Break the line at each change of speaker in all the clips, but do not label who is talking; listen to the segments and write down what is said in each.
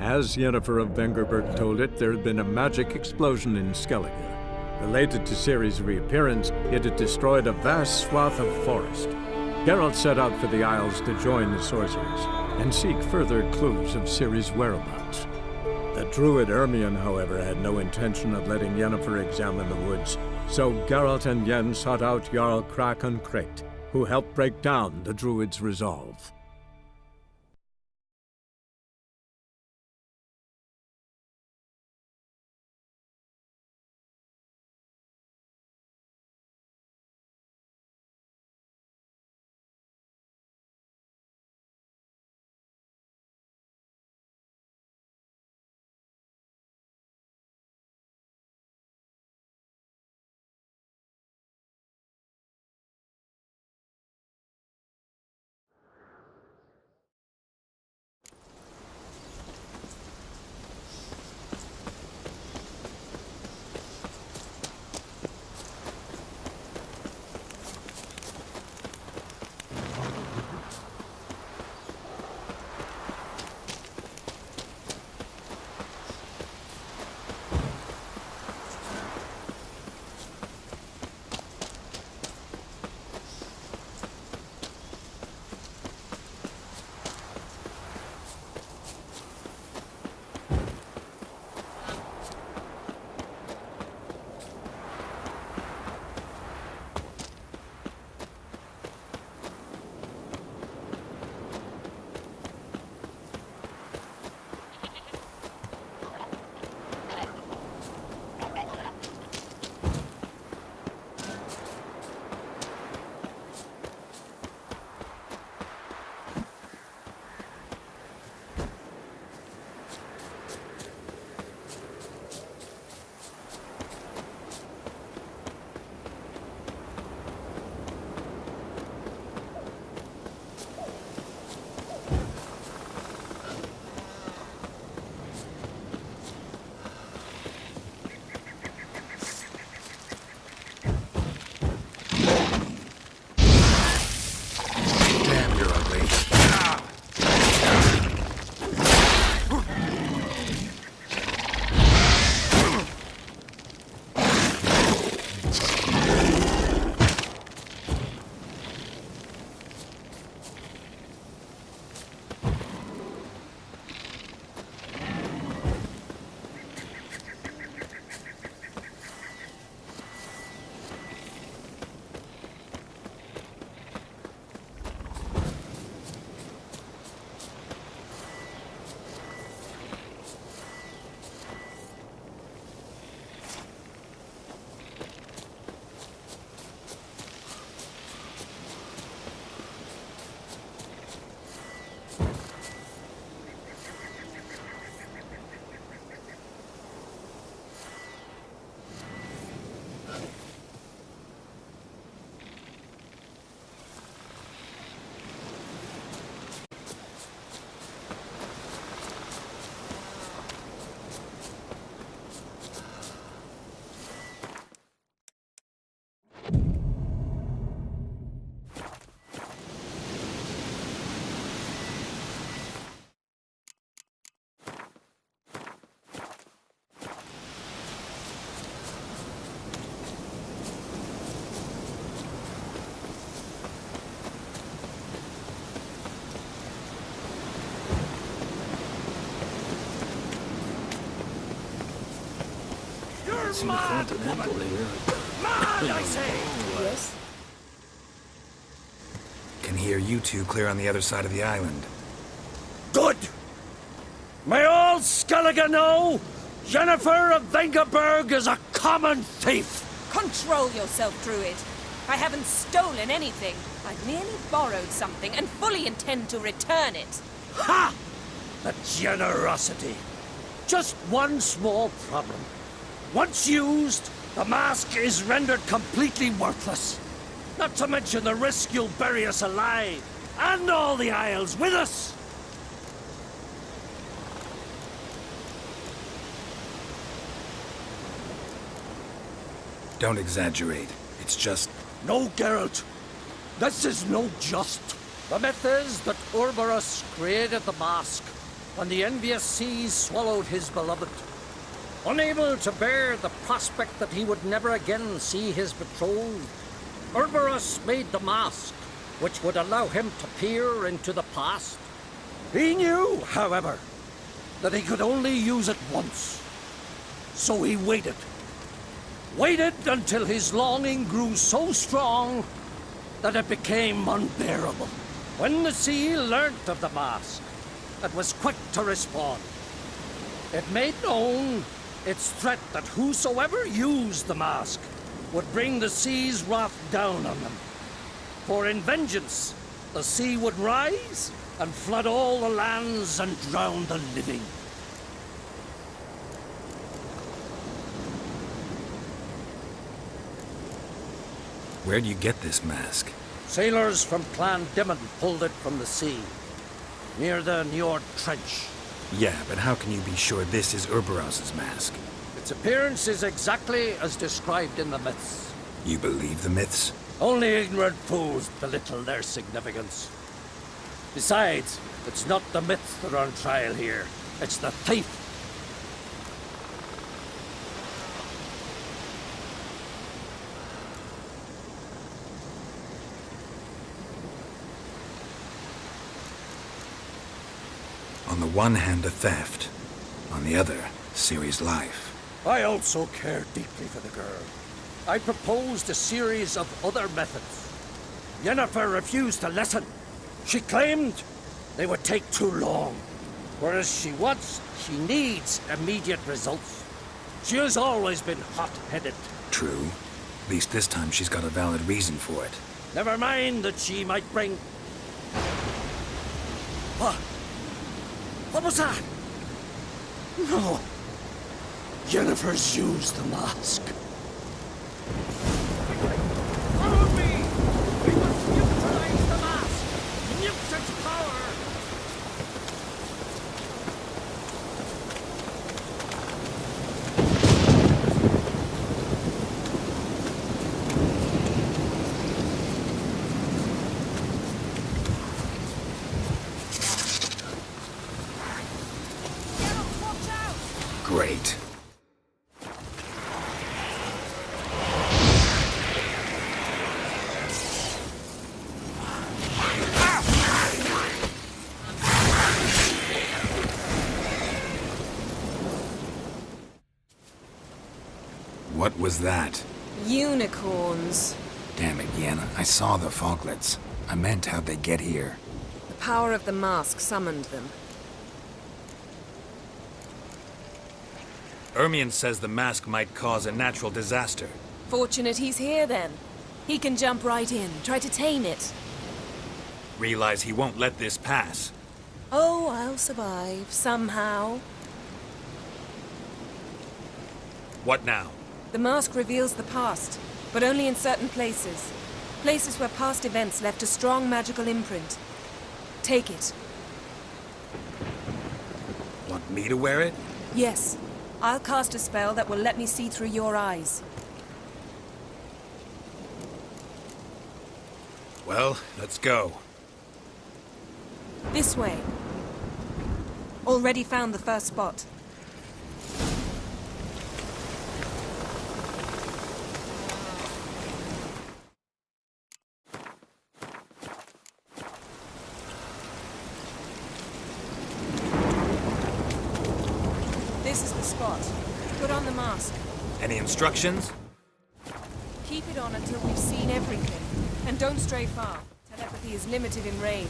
As Yennefer of Vengerberg told it, there had been a magic explosion in Skellige. Related to Ciri's reappearance, it had destroyed a vast swath of forest. Geralt set out for the Isles to join the sorcerers and seek further clues of Ciri's whereabouts. The druid Ermion, however, had no intention of letting Yennefer examine the woods, so Geralt and Yen sought out Jarl Krakon Krayt, who helped break down the druid's resolve.
Mad woman! Mad, I say!
Yes?
Can hear you two clear on the other side of the island.
Good! May all Skellige know, Yennefer of Vengerberg is a common thief!
Control yourself, Druid. I haven't stolen anything. I've merely borrowed something and fully intend to return it.
Ha! The generosity. Just one small problem. Once used, the mask is rendered completely worthless. Not to mention the risk you'll bury us alive, and all the Isles with us!
Don't exaggerate. It's just...
No, Geralt. This is no just. The myth is that Ouroboros created the mask, when the envious seas swallowed his beloved. Unable to bear the prospect that he would never again see his betrothed, Cerberus made the mask, which would allow him to peer into the past. He knew, however, that he could only use it once. So he waited. Waited until his longing grew so strong that it became unbearable. When the sea learnt of the mask, it was quick to respond. It made known its threat that whosoever used the mask would bring the sea's wrath down on them. For in vengeance, the sea would rise and flood all the lands and drown the living.
Where'd you get this mask?
Sailors from Clan Dimon pulled it from the sea, near the Njord Trench.
Yeah, but how can you be sure this is Cerberus's mask?
Its appearance is exactly as described in the myths.
You believe the myths?
Only ignorant fools belittle their significance. Besides, it's not the myths that are on trial here. It's the thief.
On the one hand, a theft. On the other, Ciri's life.
I also care deeply for the girl. I proposed a series of other methods. Yennefer refused to listen. She claimed they would take too long. Whereas she needs immediate results. She has always been hot-headed.
True. At least this time she's got a valid reason for it.
Never mind that she might bring... What? What was that? No. Yennefer's used the mask. Follow me! We must neutralize the mask! Nuke its power!
Great. What was that?
Unicorns.
Damn it, Yen. I saw the foglets. I meant how'd they get here.
The power of the mask summoned them.
Ermion says the mask might cause a natural disaster.
Fortunate he's here, then. He can jump right in, try to tame it.
Realize he won't let this pass.
Oh, I'll survive, somehow.
What now?
The mask reveals the past, but only in certain places. Places where past events left a strong magical imprint. Take it.
Want me to wear it?
Yes. I'll cast a spell that will let me see through your eyes.
Well, let's go.
This way. Already found the first spot. This is the spot. Put on the mask.
Any instructions?
Keep it on until we've seen everything. And don't stray far. Telepathy is limited in range.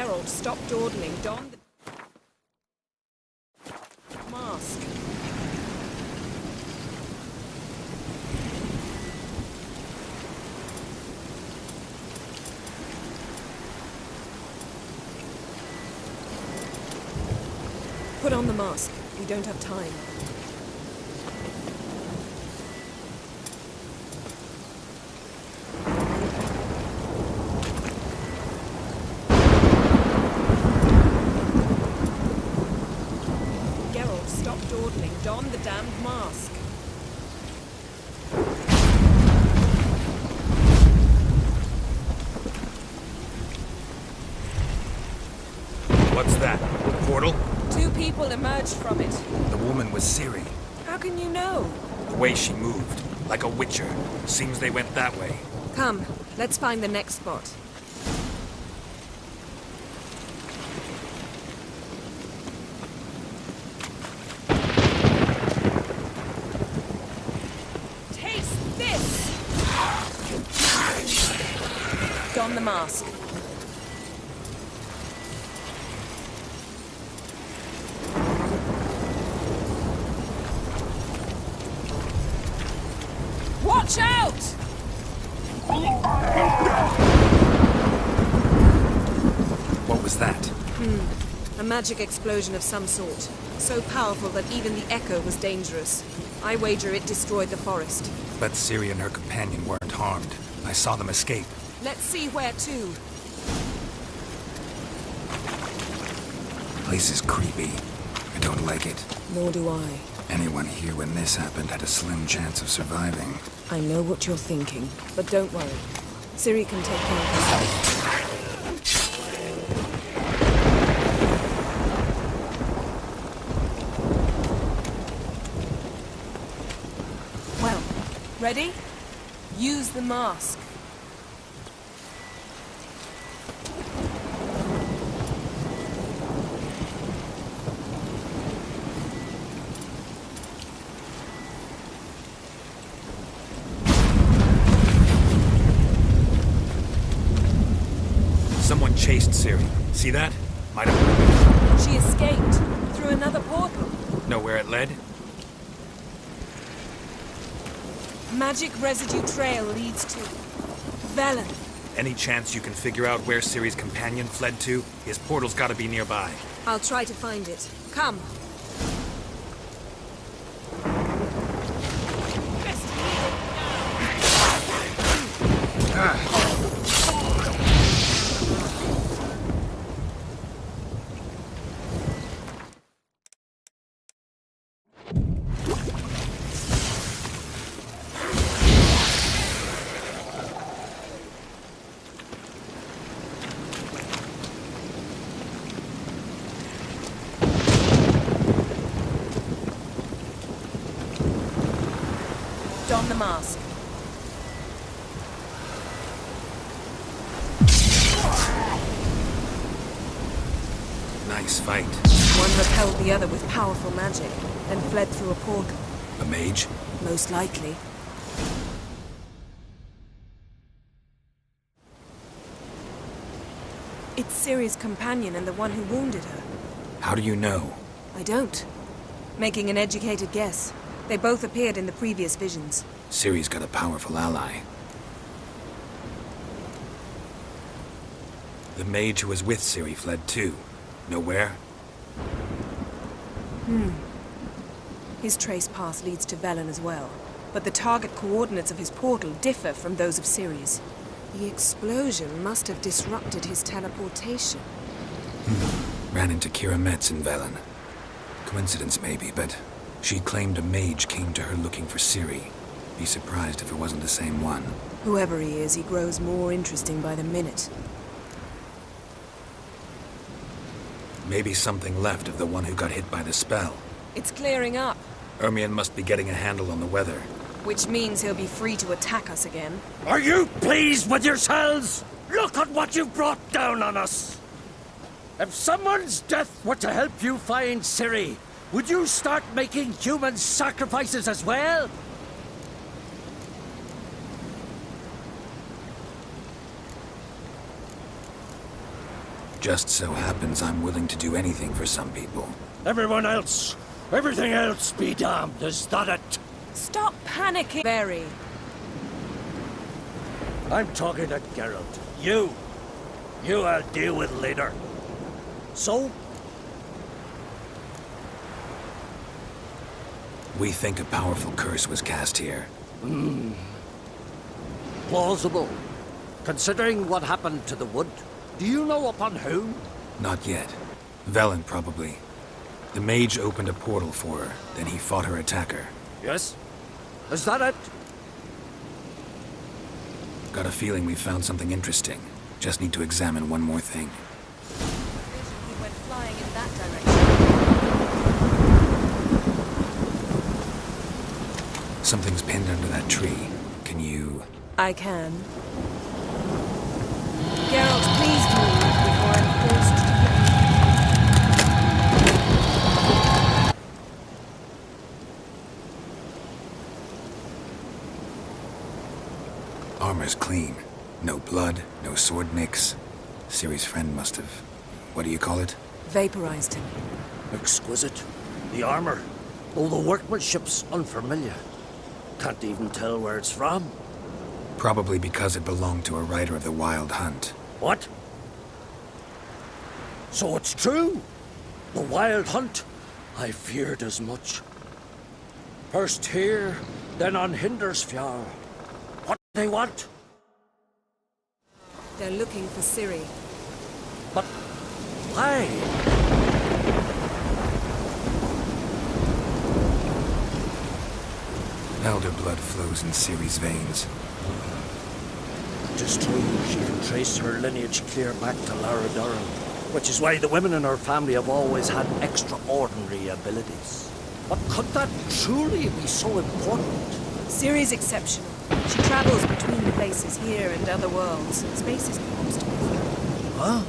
Geralt, stop dawdling. Don the mask. Put on the mask. We don't have time. Geralt, stop dawdling. Don the damned mask.
What's that? Portal?
Two people emerged from it.
The woman was Ciri.
How can you know?
The way she moved, like a witcher. Seems they went that way.
Come, let's find the next spot. Taste this! Don the mask. Watch out!
What was that?
A magic explosion of some sort. So powerful that even the echo was dangerous. I wager it destroyed the forest.
But Ciri and her companion weren't harmed. I saw them escape.
Let's see where to.
Place is creepy. I don't like it.
Nor do I.
Anyone here when this happened had a slim chance of surviving.
I know what you're thinking, but don't worry. Ciri can take care of herself. Well, ready? Use the mask.
Someone chased Ciri. See that? Might have...
She escaped through another portal.
Know where it led?
Magic residue trail leads to Velen.
Any chance you can figure out where Ciri's companion fled to? His portal's gotta be nearby.
I'll try to find it. Come. Don the mask.
Nice fight.
One repelled the other with powerful magic, then fled through a portal.
A mage?
Most likely. It's Ciri's companion and the one who wounded her.
How do you know?
I don't. Making an educated guess. They both appeared in the previous visions.
Ciri's got a powerful ally. The mage who was with Ciri fled too. Know where?
His trace path leads to Velen as well. But the target coordinates of his portal differ from those of Ciri's. The explosion must have disrupted his teleportation.
Ran into Kira Metz in Velen. Coincidence maybe, but she claimed a mage came to her looking for Ciri. Be surprised if it wasn't the same one.
Whoever he is, he grows more interesting by the minute.
Maybe something left of the one who got hit by the spell.
It's clearing up,
Ermion must be getting a handle on the weather.
which means he'll be free to attack us again.
Are you pleased with yourselves? Look at what you've brought down on us! If someone's death were to help you find Ciri, would you start making human sacrifices as well?
Just so happens I'm willing to do anything for some people.
Everyone else, everything else be damned, is that it?
Stop panicking! Very.
I'm talking to Geralt. You I'll deal with later. So?
We think a powerful curse was cast here.
Plausible. Considering what happened to the wood, do you know upon whom?
Not yet. Velen, probably. The mage opened a portal for her, then he fought her attacker.
Yes? Is that it?
Got a feeling we found something interesting. Just need to examine one more thing.
He went flying in that direction.
Something's pinned under that tree. Can you...
I can. Geralt, please move before I'm forced to hit.
Armor's clean. No blood, no sword nicks. Ciri's friend must have... What do you call it?
Vaporized him.
Exquisite. The armor, though the workmanship's unfamiliar. Can't even tell where it's from.
Probably because it belonged to a rider of the Wild Hunt.
What? So it's true? The Wild Hunt? I feared as much. First here, then on Hindersfjall. What do they want?
They're looking for Ciri.
But why?
Elder blood flows in Ciri's veins.
It is true, she can trace her lineage clear back to Lara Durham, which is why the women in her family have always had extraordinary abilities. But could that truly be so important?
Ciri's exceptional. She travels between places here and other worlds. Space is no obstacle for her.
Huh?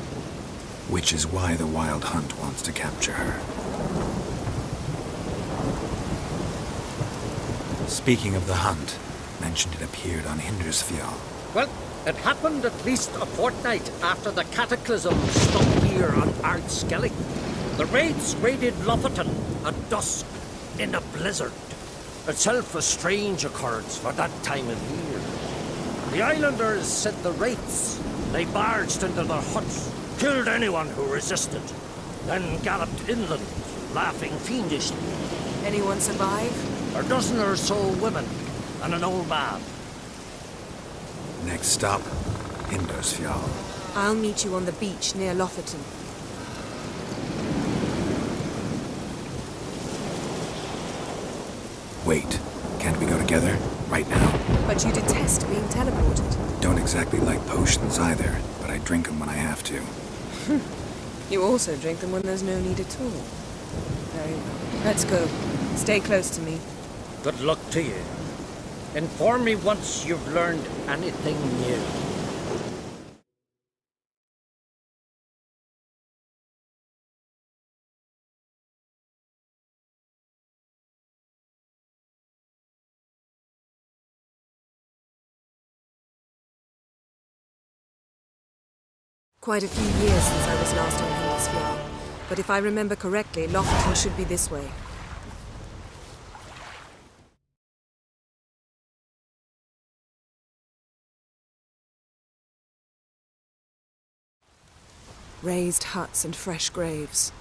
Which is why the Wild Hunt wants to capture her. Speaking of the hunt, mentioned it appeared on Hindersfjall.
Well, it happened at least a fortnight after the cataclysm struck here on Ardskellig. The raids raided Lofoten at dusk in a blizzard. Itself a strange occurrence for that time of year. The islanders said the wraiths. They barged into their huts, killed anyone who resisted, then galloped inland, laughing fiendishly.
Anyone survive?
A dozen or so women and an old man.
Next stop, Hindersfjall.
I'll meet you on the beach near Lofoten.
Wait, can't we go together? Right now?
But you detest being teleported.
Don't exactly like potions either, but I drink them when I have to.
You also drink them when there's no need at all. Very well. Let's go. Stay close to me.
Good luck to you. Inform me once you've learned anything new.
Quite a few years since I was last on Hindersfjall, but if I remember correctly, Lofoten should be this way. Raised huts and fresh graves.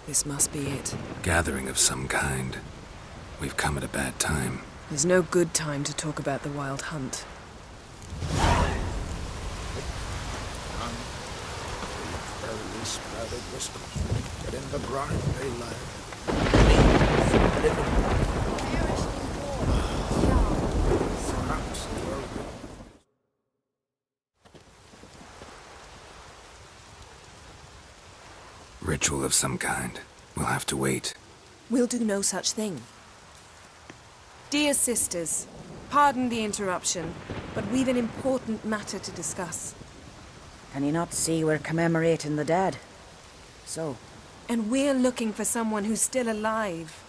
This must be it.
Gathering of some kind. We've come at a bad time.
There's no good time to talk about the Wild Hunt.
Get in the ground, they
Ritual of some kind. We'll have to wait.
We'll do no such thing. Dear sisters, pardon the interruption, but we've an important matter to discuss.
Can you not see we're commemorating the dead? So?
And we're looking for someone who's still alive.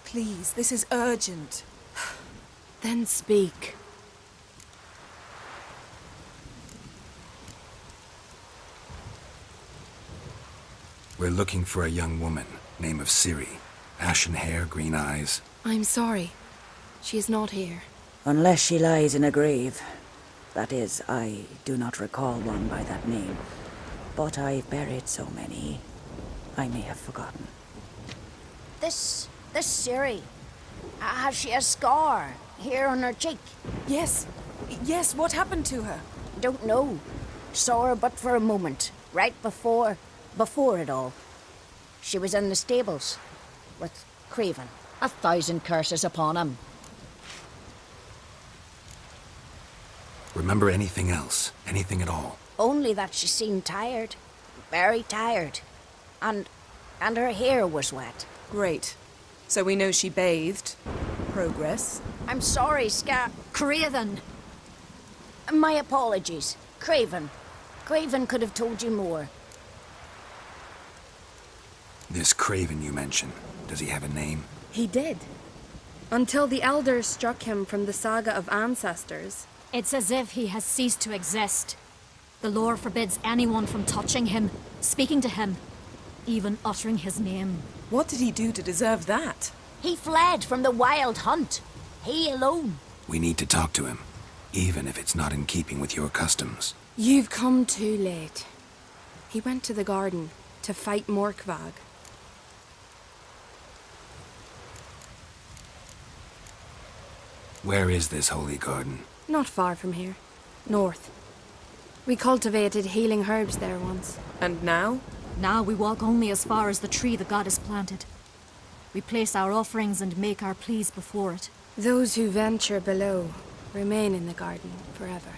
Please, this is urgent.
Then speak.
We're looking for a young woman, name of Ciri. Ashen hair, green eyes.
I'm sorry. She is not here.
Unless she lies in a grave. That is, I do not recall one by that name. But I've buried so many, I may have forgotten.
This Ciri, has she a scar here on her cheek?
Yes. Yes, what happened to her?
Don't know. Saw her but for a moment, right before it all. She was in the stables with Craven. 1,000 curses upon him.
Remember anything else? Anything at all?
Only that she seemed tired. Very tired. And her hair was wet.
Great. So we know she bathed. Progress.
I'm sorry,
Craven!
My apologies. Craven. Craven could have told you more.
This Craven you mentioned, does he have a name?
He did. Until the elders struck him from the saga of ancestors.
It's as if he has ceased to exist. The lore forbids anyone from touching him, speaking to him, even uttering his name.
What did he do to deserve that?
He fled from the wild hunt. He alone.
We need to talk to him, even if it's not in keeping with your customs.
You've come too late. He went to the garden to fight Morkvag.
Where is this holy garden?
Not far from here. North. We cultivated healing herbs there once.
And now?
Now we walk only as far as the tree the goddess planted. We place our offerings and make our pleas before it.
Those who venture below remain in the garden forever.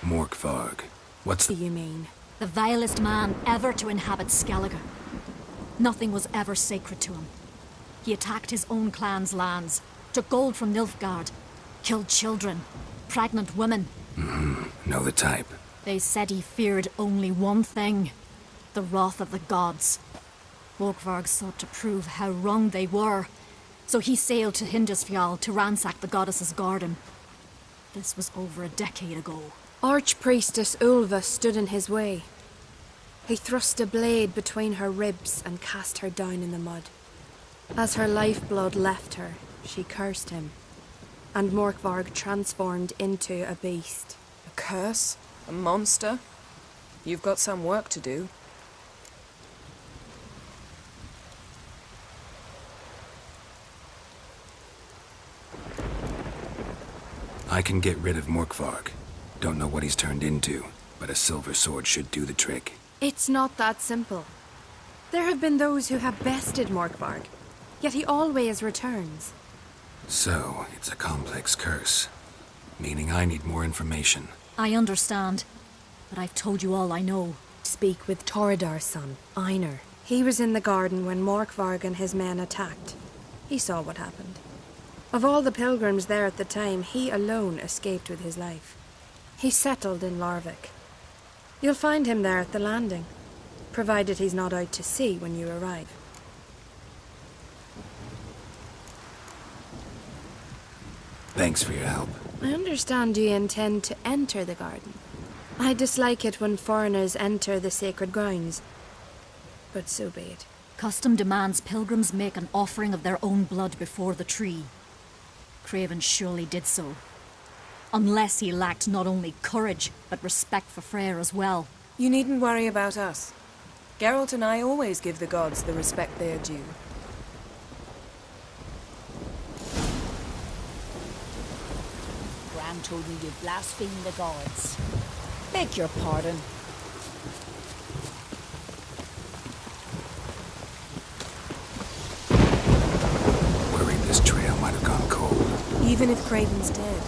Morkvarg. What's
What do you mean?
The vilest man ever to inhabit Skellige. Nothing was ever sacred to him. He attacked his own clan's lands, took gold from Nilfgaard, killed children, pregnant women.
Know the type?
They said he feared only one thing, the wrath of the gods. Morkvarg sought to prove how wrong they were, so he sailed to Hindisfjall to ransack the goddess's garden. This was over a decade ago.
Archpriestess Ulva stood in his way. He thrust a blade between her ribs and cast her down in the mud. As her lifeblood left her, she cursed him, and Morkvarg transformed into a beast.
A curse? A monster? You've got some work to do.
I can get rid of Morkvarg. Don't know what he's turned into, but a silver sword should do the trick.
It's not that simple. There have been those who have bested Morkvarg, yet he always returns.
So, it's a complex curse. Meaning I need more information.
I understand, but I've told you all I know.
Speak with Toredar's son, Einar. He was in the garden when Morkvarg and his men attacked. He saw what happened. Of all the pilgrims there at the time, he alone escaped with his life. He settled in Larvik. You'll find him there at the landing, provided he's not out to sea when you arrive.
Thanks for your help.
I understand you intend to enter the garden. I dislike it when foreigners enter the sacred grounds, but so be it.
Custom demands pilgrims make an offering of their own blood before the tree. Craven surely did so. Unless he lacked not only courage, but respect for Freyr as well.
You needn't worry about us. Geralt and I always give the gods the respect they are due.
Bran told me you blasphemed the gods. Beg your pardon.
Worried this trail might have gone cold.
Even if Craven's dead,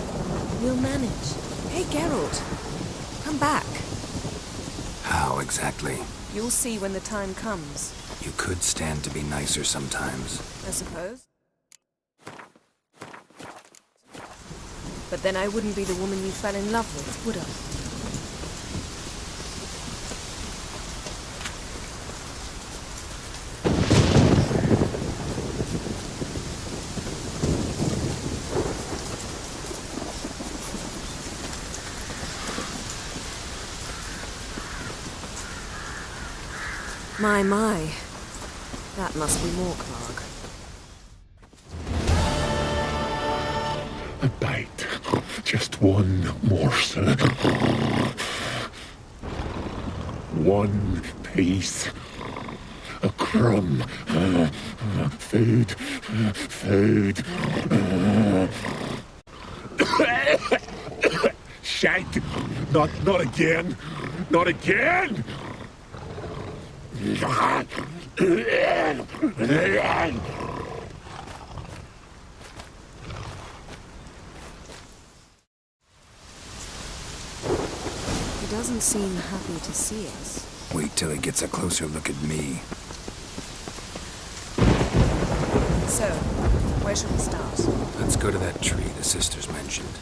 we'll manage. Hey, Geralt. Come back.
How exactly?
You'll see when the time comes,
You could stand to be nicer sometimes.
I suppose. But then I wouldn't be the woman you fell in love with, would I? My. That must be Morkvarg.
A bite. Just one morsel. One piece. A crumb. Food. Food. Shite. Not again. Not again.
He doesn't seem happy to see us.
Wait till he gets a closer look at me.
So, where should we start?
Let's go to that tree the sisters mentioned.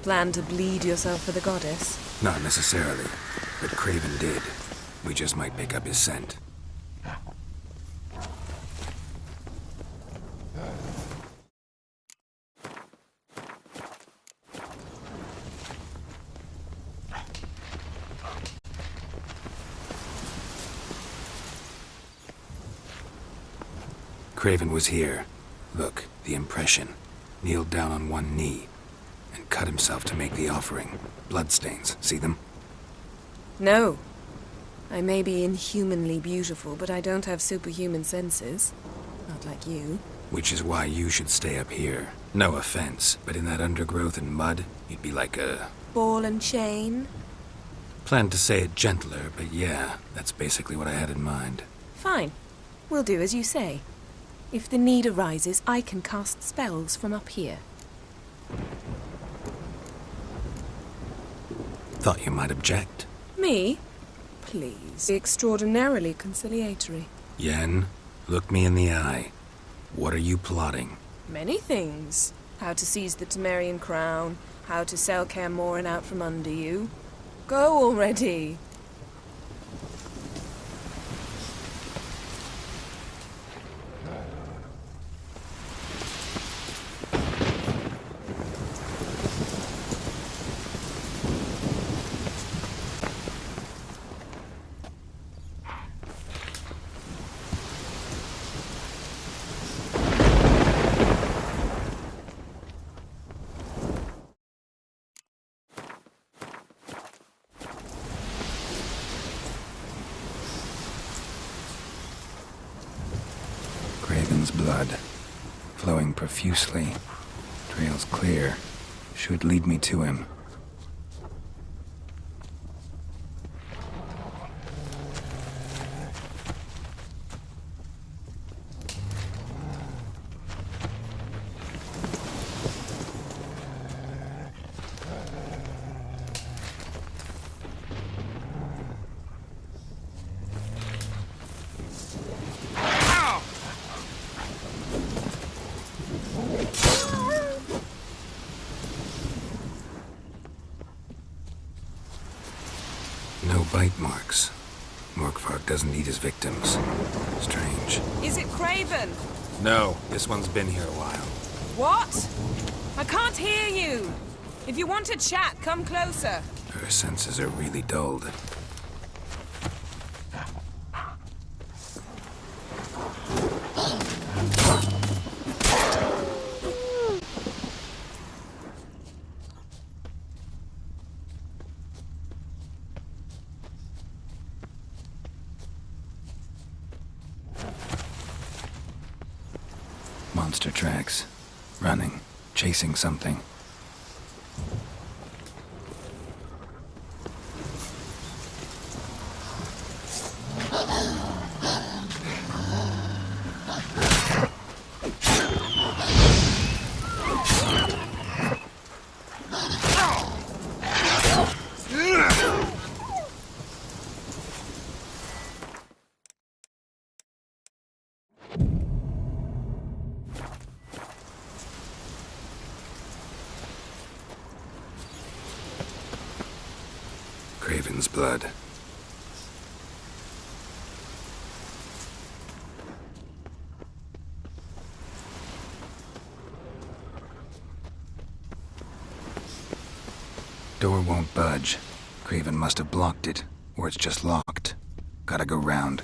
Plan to bleed yourself for the goddess?
Not necessarily, but Craven did. We just might pick up his scent. Craven was here. Look, the impression. Kneeled down on one knee and cut himself to make the offering. Bloodstains, see them?
No. I may be inhumanly beautiful, but I don't have superhuman senses. Not like you.
Which is why you should stay up here. No offense, but in that undergrowth and mud, you'd be like a...
Ball and chain?
Planned to say it gentler, but yeah, that's basically what I had in mind.
Fine. We'll do as you say. If the need arises, I can cast spells from up here.
Thought you might object.
Me? Please. Extraordinarily conciliatory.
Yen, look me in the eye. What are you plotting?
Many things. How to seize the Temerian crown, how to sell Kaer Morhen out from under you. Go already!
Craven's blood, flowing profusely. Trail's clear. Should lead me to him. No bite marks. Morkvarg doesn't eat his victims. Strange.
Is it Craven?
No, this one's been here a while.
What? I can't hear you! If you want to chat, come closer.
Her senses are really dulled. Monster tracks. Running. Chasing something. Craven's blood. Door won't budge. Craven must have blocked it, or it's just locked. Gotta go round.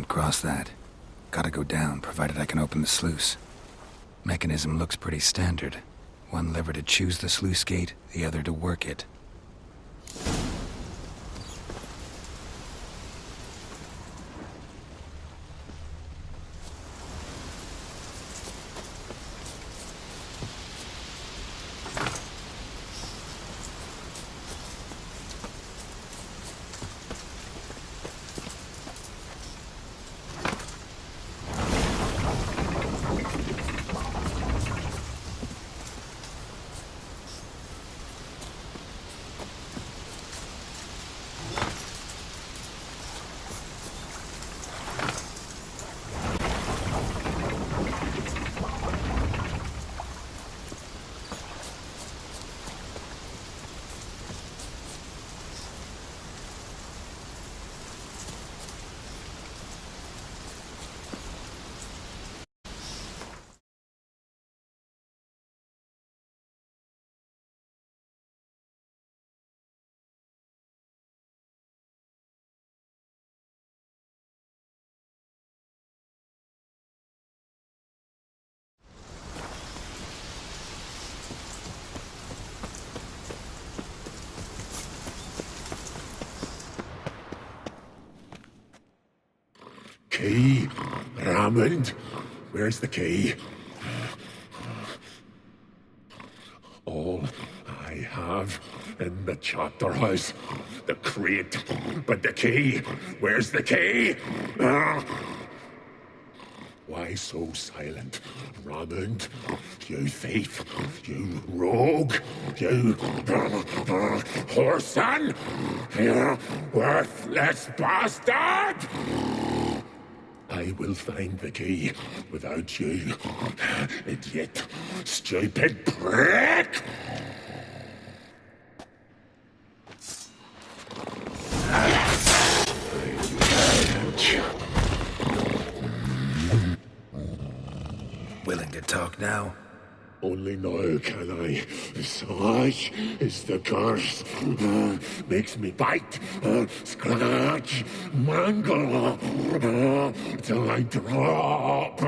Can't cross that. Gotta go down, provided I can open the sluice. Mechanism looks pretty standard. One lever to choose the sluice gate, the other to work it.
Key, Raymond, where's the key? All I have in the chapter house, the crate, but the key, where's the key? Why so silent, Raymond? You thief, you rogue, you whoreson, you worthless bastard! I will find the key without you, idiot, stupid prick!
Willing to talk now?
Only now can I. Such is the curse. Makes me bite, scratch, mangle, till I drop.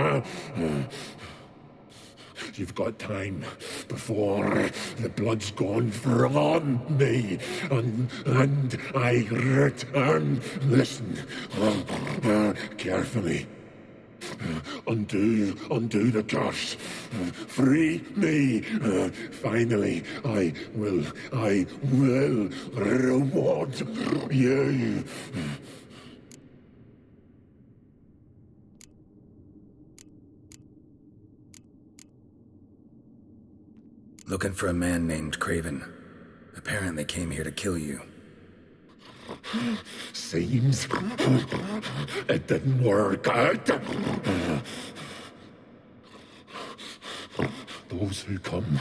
You've got time before the blood's gone from me, and I return. Listen, carefully. Undo the curse. Free me. Finally, I will reward you.
Looking for a man named Craven. Apparently came here to kill you.
Seems it didn't work out. Those who come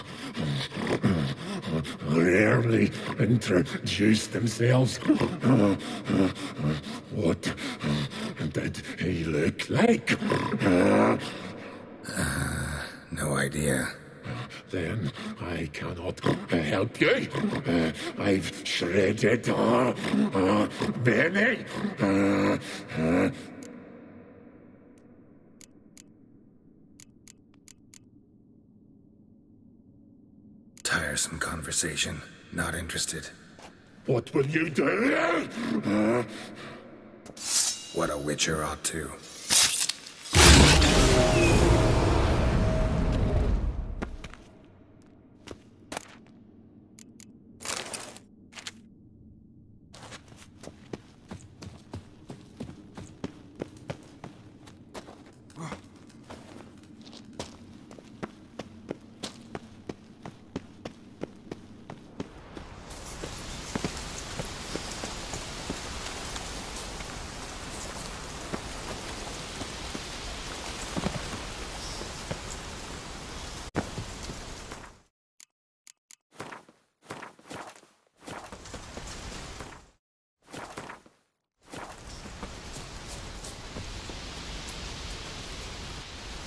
rarely introduce themselves. What did he look like?
No idea.
Then I cannot help you. I've shredded many.
Tiresome conversation. Not interested.
What will you do?
What a witcher ought to.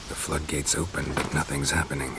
The floodgates open, but nothing's happening.